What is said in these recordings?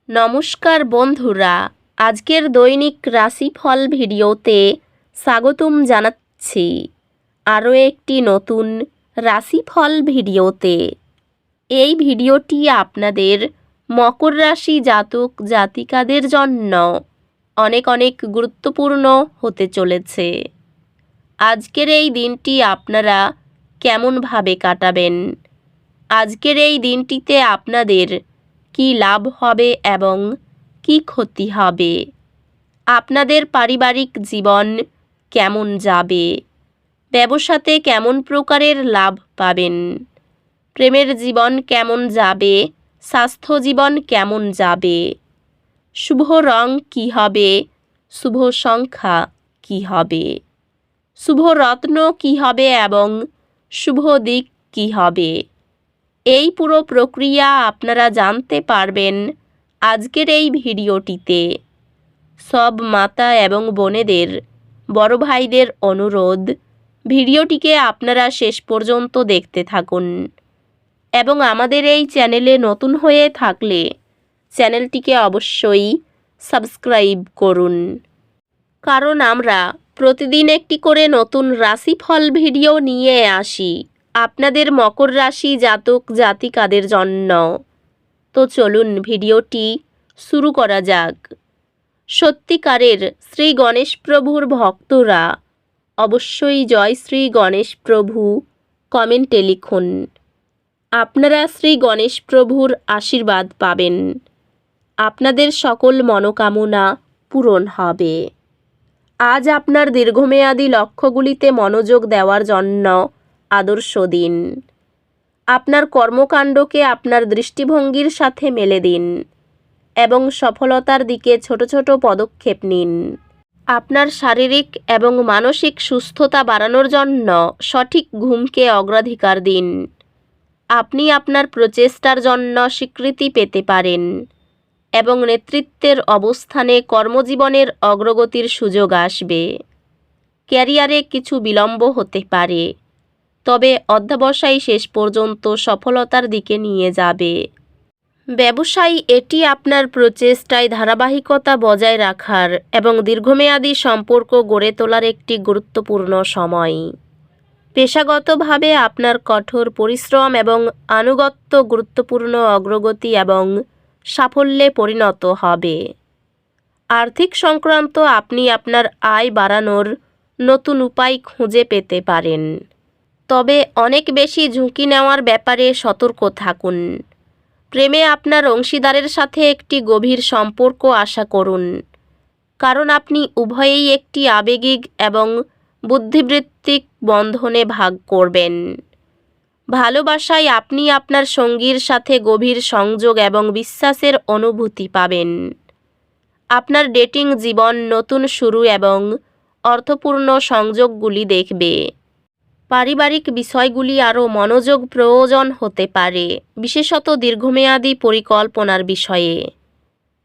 নমস্কার বন্ধুরা, আজকের দৈনিক রাশিফল ভিডিওতে স্বাগতম জানাচ্ছি আরও একটি নতুন রাশিফল ভিডিওতে। এই ভিডিওটি আপনাদের মকর রাশি জাতক জাতিকাদের জন্য অনেক অনেক গুরুত্বপূর্ণ হতে চলেছে। আজকের এই দিনটি আপনারা কেমনভাবে কাটাবেন? আজকের এই দিনটিতে আপনাদের কি লাভ হবে এবং কি ক্ষতি হবে? আপনাদের পারিবারিক জীবন কেমন যাবে? ব্যবসাতে কেমন প্রকারের লাভ পাবেন? প্রেমের জীবন কেমন যাবে? স্বাস্থ্য জীবন কেমন যাবে? শুভ রং কি হবে? শুভ সংখ্যা কি হবে? শুভ রত্ন কি হবে এবং শুভ দিক কি হবে? এই পুরো প্রক্রিয়া আপনারা জানতে পারবেন আজকের এই ভিডিওটিতে। সব মাতা এবং বোনেদের, বড় ভাইদের অনুরোধ, ভিডিওটিকে আপনারা শেষ পর্যন্ত দেখতে থাকুন এবং আমাদের এই চ্যানেলে নতুন হয়ে থাকলে চ্যানেলটিকে অবশ্যই সাবস্ক্রাইব করুন, কারণ আমরা প্রতিদিন একটি করে নতুন রাশিফল ভিডিও নিয়ে আসি আপনাদের মকর রাশি জাতক জাতিকাদের জন্য। তো চলুন ভিডিওটি শুরু করা যাক। সত্যিকারের শ্রী গণেশ প্রভুর ভক্তরা অবশ্যই জয় শ্রী গণেশ প্রভু কমেন্টে লিখুন। আপনারা শ্রী গণেশ প্রভুর আশীর্বাদ পাবেন, আপনাদের সকল মনোকামনা পূরণ হবে। আজ আপনার দীর্ঘমেয়াদী লক্ষ্যগুলিতে মনোযোগ দেওয়ার জন্য আদর্শ দিন। আপনার কর্মকাণ্ডকে আপনার দৃষ্টিভঙ্গির সাথে মেলে দিন এবং সফলতার দিকে ছোট ছোট পদক্ষেপ নিন। আপনার শারীরিক এবং মানসিক সুস্থতা বাড়ানোর জন্য সঠিক ঘুমকে অগ্রাধিকার দিন। আপনি আপনার প্রচেষ্টার জন্য স্বীকৃতি পেতে পারেন এবং নেতৃত্বের অবস্থানে কর্মজীবনের অগ্রগতির সুযোগ আসবে। ক্যারিয়ারে কিছু বিলম্ব হতে পারে, তবে অধ্যবসায় শেষ পর্যন্ত সফলতার দিকে নিয়ে যাবে। ব্যবসায়ী, এটি আপনার প্রচেষ্টায় ধারাবাহিকতা বজায় রাখার এবং দীর্ঘমেয়াদী সম্পর্ক গড়ে তোলার একটি গুরুত্বপূর্ণ সময়। পেশাগতভাবে আপনার কঠোর পরিশ্রম এবং আনুগত্য গুরুত্বপূর্ণ অগ্রগতি এবং সাফল্যে পরিণত হবে। আর্থিক সংক্রান্ত আপনি আপনার আয় বাড়ানোর নতুন উপায় খুঁজে পেতে পারেন, তবে অনেক বেশি ঝুঁকি নেওয়ার ব্যাপারে সতর্ক থাকুন। প্রেমে আপনার অংশীদারের সাথে একটি গভীর সম্পর্ক আশা করুন, কারণ আপনি উভয়েই একটি আবেগিক এবং বুদ্ধিবৃত্তিক বন্ধনে ভাগ করবেন। ভালোবাসায় আপনি আপনার সঙ্গীর সাথে গভীর সংযোগ এবং বিশ্বাসের অনুভূতি পাবেন। আপনার ডেটিং জীবন নতুন শুরু এবং অর্থপূর্ণ সংযোগগুলি দেখবে। পারিবারিক বিষয়গুলি আরও মনোযোগ প্রয়োজন হতে পারে, বিশেষত দীর্ঘমেয়াদী পরিকল্পনার বিষয়ে।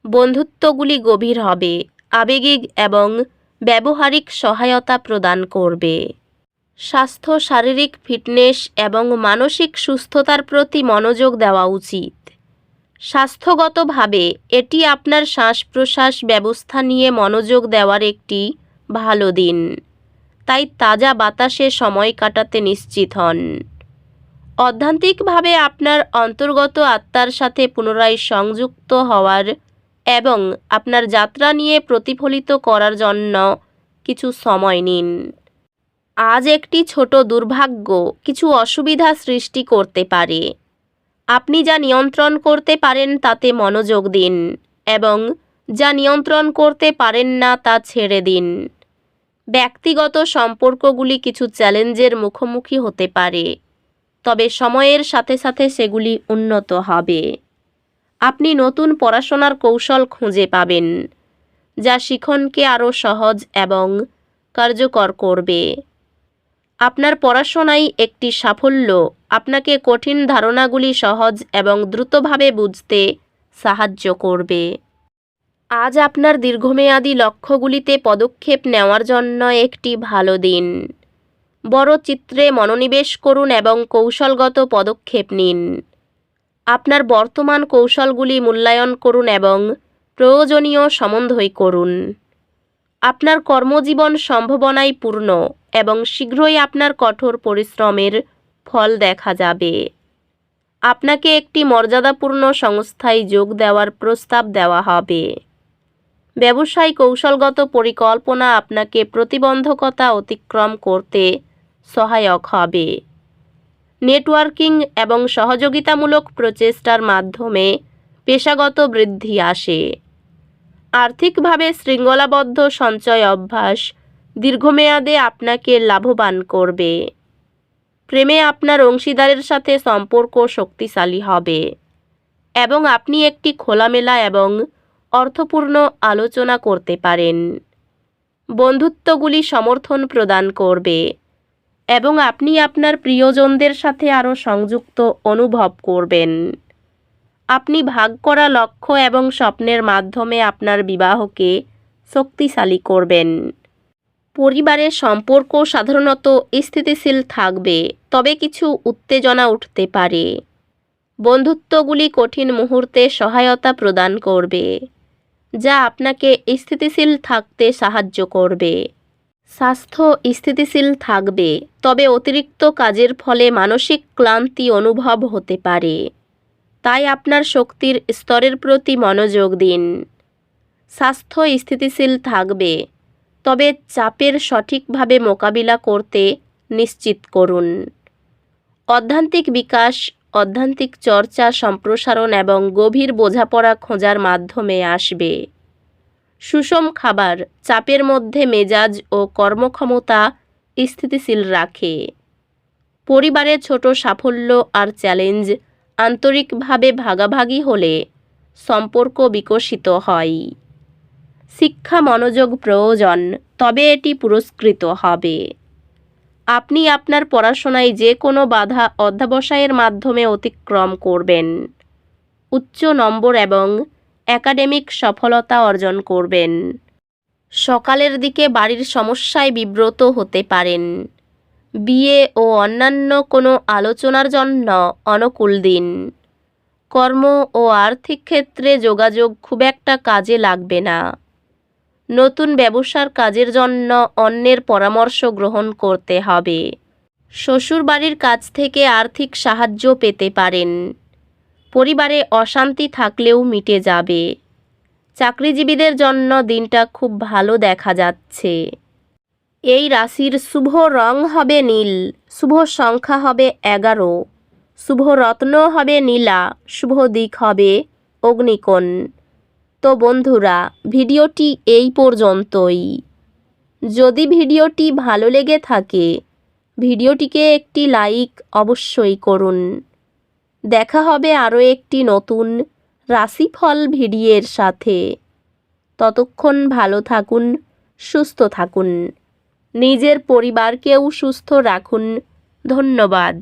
বন্ধুত্বগুলি গভীর হবে, আবেগিক এবং ব্যবহারিক সহায়তা প্রদান করবে। স্বাস্থ্য, শারীরিক ফিটনেস এবং মানসিক সুস্থতার প্রতি মনোযোগ দেওয়া উচিত। স্বাস্থ্যগতভাবে এটি আপনার শ্বাস প্রশ্বাস ব্যবস্থা নিয়ে মনোযোগ দেওয়ার একটি ভালো দিন, তাই তাজা বাতাসে সময় কাটাতে নিশ্চিত হন। অধ্যাত্মিকভাবে আপনার অন্তর্গত আত্মার সাথে পুনরায় সংযুক্ত হওয়ার এবং আপনার যাত্রা নিয়ে প্রতিফলিত করার জন্য কিছু সময় নিন। আজ একটি ছোট দুর্ভাগ্য কিছু অসুবিধা সৃষ্টি করতে পারে। আপনি যা নিয়ন্ত্রণ করতে পারেন তাতে মনোযোগ দিন এবং যা নিয়ন্ত্রণ করতে পারেন না তা ছেড়ে দিন। ব্যক্তিগত সম্পর্কগুলি কিছু চ্যালেঞ্জের মুখোমুখি হতে পারে, তবে সময়ের সাথে সাথে সেগুলি উন্নত হবে। আপনি নতুন পড়াশোনার কৌশল খুঁজে পাবেন, যা শিখনকে আরও সহজ এবং কার্যকর করবে। আপনার পড়াশোনায় একটি সাফল্য আপনাকে কঠিন ধারণাগুলি সহজ এবং দ্রুতভাবে বুঝতে সাহায্য করবে। আজ আপনার দীর্ঘমেয়াদী লক্ষ্যগুলিতে পদক্ষেপ নেওয়ার জন্য একটি ভালো দিন। বড় চিত্রে মনোনিবেশ করুন এবং কৌশলগত পদক্ষেপ নিন। আপনার বর্তমান কৌশলগুলি মূল্যায়ন করুন এবং প্রয়োজনীয় সমন্বয় করুন। আপনার কর্মজীবন সম্ভাবনায় পূর্ণ এবং শীঘ্রই আপনার কঠোর পরিশ্রমের ফল দেখা যাবে। আপনাকে একটি মর্যাদাপূর্ণ সংস্থায় যোগ দেওয়ার প্রস্তাব দেওয়া হবে। ব্যবসায় কৌশলগত পরিকল্পনা আপনাকে প্রতিবন্ধকতা অতিক্রম করতে সহায়ক হবে। নেটওয়ার্কিং এবং সহযোগিতামূলক প্রচেষ্টার মাধ্যমে পেশাগত বৃদ্ধি আসে। আর্থিকভাবে শৃঙ্খলাবদ্ধ সঞ্চয় অভ্যাস দীর্ঘমেয়াদে আপনাকে লাভবান করবে। প্রেমে আপনার অংশীদারের সাথে সম্পর্ক শক্তিশালী হবে এবং আপনি একটি খোলামেলা এবং অর্থপূর্ণ আলোচনা করতে পারেন। বন্ধুত্বগুলি সমর্থন প্রদান করবে এবং আপনি আপনার প্রিয়জনদের সাথে আরও সংযুক্ত অনুভব করবেন। আপনি ভাগ করা লক্ষ্য এবং স্বপ্নের মাধ্যমে আপনার বিবাহকে শক্তিশালী করবেন। পরিবারের সম্পর্ক সাধারণত স্থিতিশীল থাকবে, তবে কিছু উত্তেজনা উঠতে পারে। বন্ধুত্বগুলি কঠিন মুহূর্তে সহায়তা প্রদান করবে, যা আপনাকে স্থিতিশীল থাকতে সাহায্য করবে। স্বাস্থ্য স্থিতিশীল থাকবে, তবে অতিরিক্ত কাজের ফলে মানসিক ক্লান্তি অনুভব হতে পারে। তাই আপনার শক্তির স্তরের প্রতি মনোযোগ দিন। স্বাস্থ্য স্থিতিশীল থাকবে, তবে চাপের সঠিকভাবে মোকাবিলা করতে নিশ্চিত করুন। অধ্যাত্মিক বিকাশ, আধ্যাত্মিক চর্চা সম্প্রসারণ এবং গভীর বোঝাপড়া খোঁজার মাধ্যমে আসবে। সুষম খাবার চাপের মধ্যে মেজাজ ও কর্মক্ষমতা স্থিতিশীল রাখে। পরিবারের ছোট সাফল্য আর চ্যালেঞ্জ আন্তরিকভাবে ভাগাভাগি হলে সম্পর্ক বিকশিত হয়। শিক্ষা মনোযোগ প্রয়োজন, তবে এটি পুরস্কৃত হবে। আপনি আপনার পড়াশোনায় যে কোনো বাধা অধ্যবসায়ের মাধ্যমে অতিক্রম করবেন। উচ্চ নম্বর এবং একাডেমিক সফলতা অর্জন করবেন। সকালের দিকে বাড়ির সমস্যায় বিব্রত হতে পারেন। বিয়ে ও অন্যান্য কোনো আলোচনার জন্য অনুকূল দিন। কর্ম ও আর্থিক ক্ষেত্রে যোগাযোগ খুব একটা কাজে লাগবে না। নতুন ব্যবসার কাজের জন্য অন্যের পরামর্শ গ্রহণ করতে হবে। শ্বশুরবাড়ির কাছ থেকে আর্থিক সাহায্য পেতে পারেন। পরিবারে অশান্তি থাকলেও মিটে যাবে। চাকরিজীবীদের জন্য দিনটা খুব ভালো দেখা যাচ্ছে। এই রাশির শুভ রং হবে নীল, শুভ সংখ্যা হবে 11, শুভ রত্ন হবে নীলা, শুভ দিক হবে অগ্নিকোণ। তো বন্ধুরা, ভিডিওটি এই পর্যন্তই। যদি ভিডিওটি ভালো লেগে থাকে, ভিডিওটিকে একটি লাইক অবশ্যই করুন। দেখা হবে আরও একটি নতুন রাশিফল ভিডিওর সাথে। ততক্ষণ ভালো থাকুন, সুস্থ থাকুন, নিজের পরিবারকেও সুস্থ রাখুন। ধন্যবাদ।